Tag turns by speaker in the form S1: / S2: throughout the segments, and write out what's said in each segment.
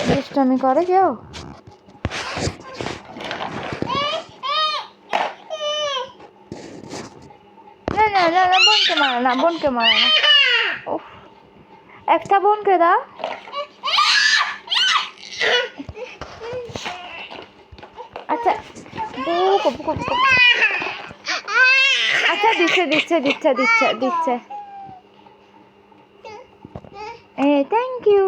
S1: দুষ্টামি করে কেউ? না না না না, বোনকে মারে না, বোনকে মারে না। উফ, একটা বোনকে দাও। আচ্ছা, বুকো বুকো বুকো। আচ্ছা, দিচ্ছে দিচ্ছে দিচ্ছে দিচ্ছে দিচ্ছে। Thank you.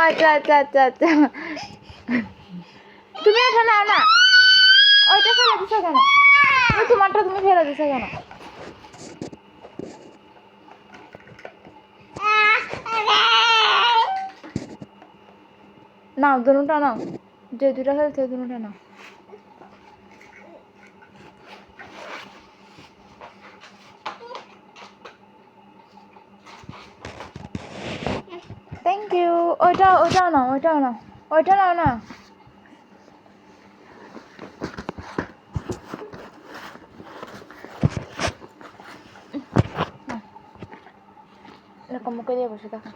S1: আচ্ছা আচ্ছা আচ্ছা আচ্ছা, তুমি এটা নাও না। ওইটা ফেলে দিছো কেন? তোমারটা তুমি ফেলে দিছো কেন? নাও, দুটা নাও, যে দুটা ফেলছে দুটা নাও। Thank you. ওইটাও নাও, ওইটাও নাও, ওইটা নাও না। এরকম মুখে দিয়ে বসে থাকো।